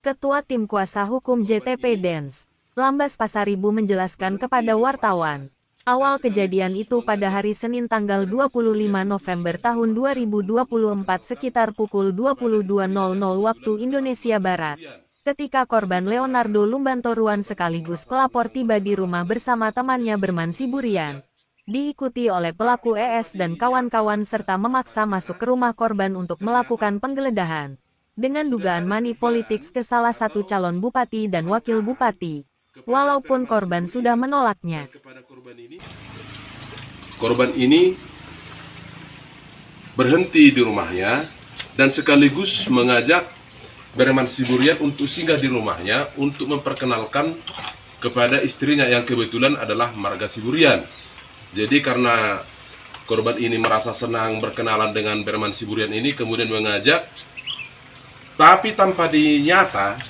Ketua Tim Kuasa Hukum JTP Dens, Lambas Pasaribu menjelaskan kepada wartawan, awal kejadian itu pada hari Senin tanggal 25 November tahun 2024 sekitar pukul 22.00 waktu Indonesia Barat. Ketika korban Leonardo Lumbantoruan sekaligus pelapor tiba di rumah bersama temannya Berman Siburian, diikuti oleh pelaku ES dan kawan-kawan serta memaksa masuk ke rumah korban untuk melakukan penggeledahan dengan dugaan money politics ke salah satu calon bupati dan wakil bupati, walaupun korban sudah menolaknya. Korban ini berhenti di rumahnya dan sekaligus mengajak Berman Siburian untuk singgah di rumahnya untuk memperkenalkan kepada istrinya yang kebetulan adalah Marga Siburian. Jadi karena korban ini merasa senang berkenalan dengan Berman Siburian ini, kemudian mengajak, tapi tanpa dinyata,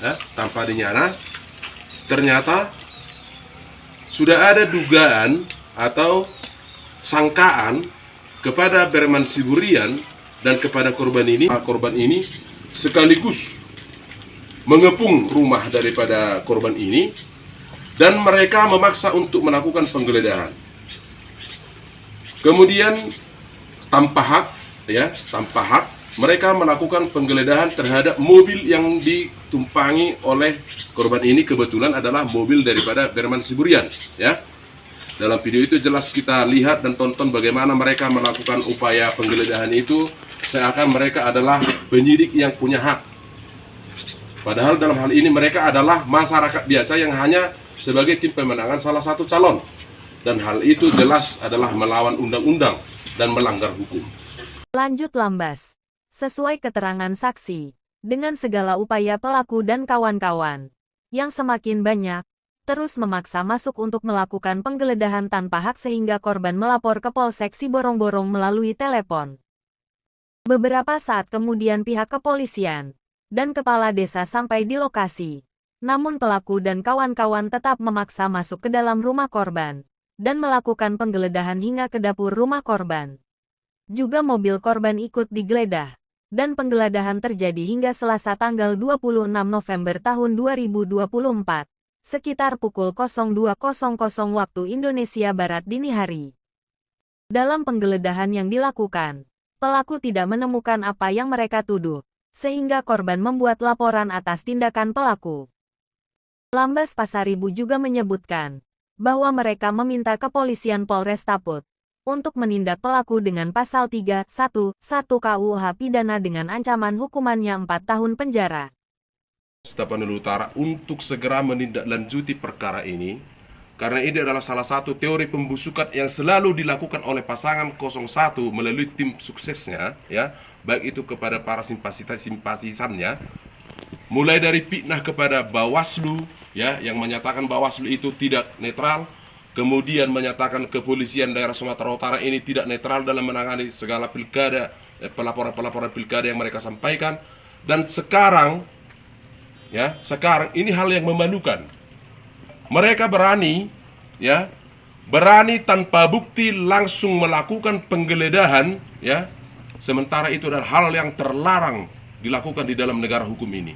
ternyata sudah ada dugaan atau sangkaan kepada Berman Siburian dan kepada korban ini sekaligus mengepung rumah daripada korban ini dan mereka memaksa untuk melakukan penggeledahan. Kemudian tanpa hak mereka melakukan penggeledahan terhadap mobil yang ditumpangi oleh korban ini, kebetulan adalah mobil daripada Berman Siburian, ya. Dalam video itu jelas kita lihat dan tonton bagaimana mereka melakukan upaya penggeledahan itu seakan mereka adalah penyidik yang punya hak. Padahal dalam hal ini mereka adalah masyarakat biasa yang hanya sebagai tim pemenangan salah satu calon. Dan hal itu jelas adalah melawan undang-undang dan melanggar hukum. Lanjut Lambas. Sesuai keterangan saksi, dengan segala upaya pelaku dan kawan-kawan yang semakin banyak, terus memaksa masuk untuk melakukan penggeledahan tanpa hak sehingga korban melapor ke Polsek Siborong-Borong melalui telepon. Beberapa saat kemudian pihak kepolisian dan kepala desa sampai di lokasi. Namun pelaku dan kawan-kawan tetap memaksa masuk ke dalam rumah korban dan melakukan penggeledahan hingga ke dapur rumah korban. Juga mobil korban ikut digeledah. Dan penggeledahan terjadi hingga Selasa tanggal 26 November tahun 2024, sekitar pukul 02.00 waktu Indonesia Barat dini hari. Dalam penggeledahan yang dilakukan, pelaku tidak menemukan apa yang mereka tuduh, sehingga korban membuat laporan atas tindakan pelaku. Lambas Pasaribu juga menyebutkan bahwa mereka meminta kepolisian Polres Taput untuk menindak pelaku dengan pasal 311 KUH pidana dengan ancaman hukumannya 4 tahun penjara. Tapanuli Utara untuk segera menindaklanjuti perkara ini karena ini adalah salah satu teori pembusukan yang selalu dilakukan oleh pasangan 01 melalui tim suksesnya, ya, baik itu kepada para simpatisannya, mulai dari fitnah kepada Bawaslu, ya, yang menyatakan Bawaslu itu tidak netral. Kemudian menyatakan kepolisian daerah Sumatera Utara ini tidak netral dalam menangani segala pilkada, pelaporan-pelaporan pilkada yang mereka sampaikan. Dan sekarang ini hal yang memalukan. Mereka berani tanpa bukti langsung melakukan penggeledahan, ya. Sementara itu adalah hal yang terlarang dilakukan di dalam negara hukum ini.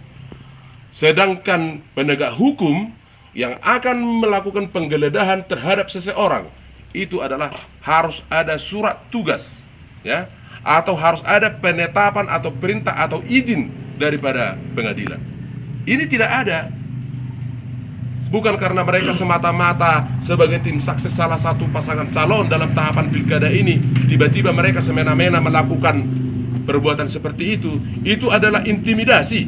Sedangkan penegak hukum yang akan melakukan penggeledahan terhadap seseorang itu adalah harus ada surat tugas, ya, atau harus ada penetapan atau perintah atau izin daripada pengadilan. Ini tidak ada. Bukan karena mereka semata-mata sebagai tim sukses salah satu pasangan calon dalam tahapan pilkada ini, tiba-tiba mereka semena-mena melakukan perbuatan seperti itu. Itu adalah intimidasi,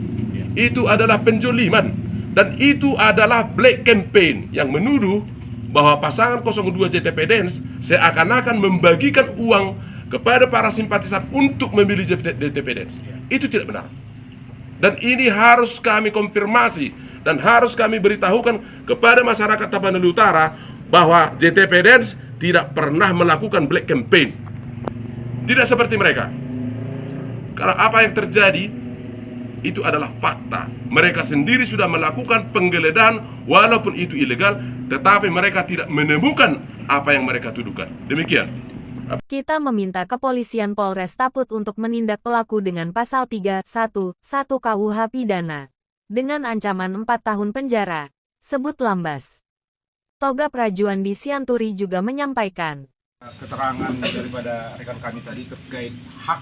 itu adalah penjoliman. Dan itu adalah black campaign yang menuduh bahwa pasangan 02 JTP Dens seakan-akan membagikan uang kepada para simpatisan untuk memilih JTP Dens. Itu tidak benar. Dan ini harus kami konfirmasi dan harus kami beritahukan kepada masyarakat Tapanuli Utara bahwa JTP Dens tidak pernah melakukan black campaign. Tidak seperti mereka. Karena apa yang terjadi itu adalah fakta. Mereka sendiri sudah melakukan penggeledahan walaupun itu ilegal, tetapi mereka tidak menemukan apa yang mereka tuduhkan. Demikian. Kita meminta kepolisian Polres Taput untuk menindak pelaku dengan pasal 311 KUH pidana. dengan ancaman 4 tahun penjara. Sebut Lambas. Toga Prajuandi Sianturi juga menyampaikan keterangan daripada rekan kami tadi terkait hak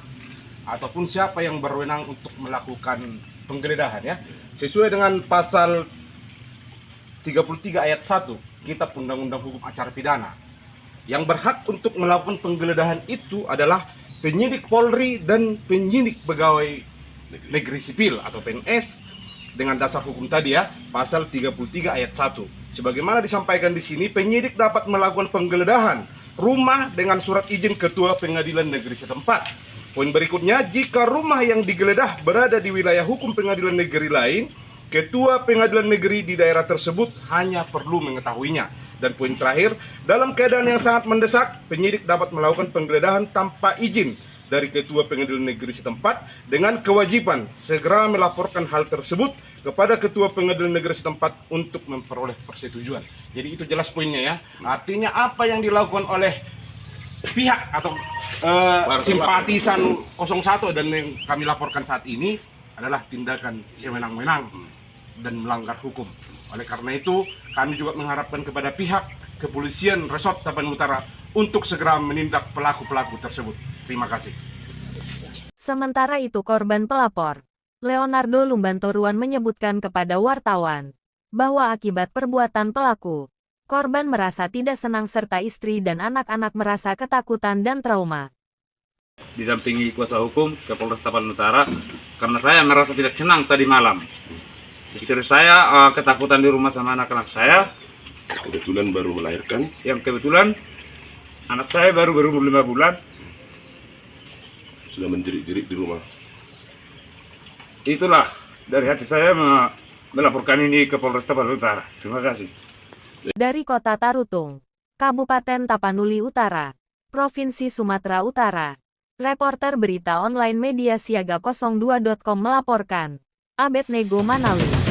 ataupun siapa yang berwenang untuk melakukan penggeledahan ya. Sesuai dengan pasal 33 ayat 1 Kitab Undang-Undang Hukum Acara Pidana. Yang berhak untuk melakukan penggeledahan itu adalah penyidik Polri dan penyidik pegawai negeri sipil atau PNS dengan dasar hukum tadi ya, pasal 33 ayat 1. Sebagaimana disampaikan di sini, penyidik dapat melakukan penggeledahan rumah dengan surat izin ketua pengadilan negeri setempat. Poin berikutnya, jika rumah yang digeledah berada di wilayah hukum pengadilan negeri lain, ketua pengadilan negeri di daerah tersebut hanya perlu mengetahuinya. Dan poin terakhir, dalam keadaan yang sangat mendesak, penyidik dapat melakukan penggeledahan tanpa izin dari ketua pengadilan negeri setempat dengan kewajiban segera melaporkan hal tersebut kepada ketua pengadilan negeri setempat untuk memperoleh persetujuan. Jadi itu jelas poinnya ya. Artinya apa yang dilakukan oleh pihak atau simpatisan 01 dan yang kami laporkan saat ini adalah tindakan sewenang-wenang dan melanggar hukum. Oleh karena itu, kami juga mengharapkan kepada pihak kepolisian Resort Tapanuli Utara untuk segera menindak pelaku-pelaku tersebut. Terima kasih. Sementara itu korban pelapor, Leonardo Lumbantoruan menyebutkan kepada wartawan bahwa akibat perbuatan pelaku, korban merasa tidak senang serta istri dan anak-anak merasa ketakutan dan trauma. Didampingi kuasa hukum ke Polres Tapanuli Utara karena saya merasa tidak senang tadi malam. Istri saya ketakutan di rumah sama anak-anak saya. Kebetulan baru melahirkan. Yang kebetulan anak saya baru 5 bulan. Sudah menjerit-jerit di rumah. Itulah dari hati saya melaporkan ini ke Polres Tapanuli Utara. Terima kasih. Dari Kota Tarutung, Kabupaten Tapanuli Utara, Provinsi Sumatera Utara, reporter berita online media Siaga 02.com melaporkan. Abednego Manawi.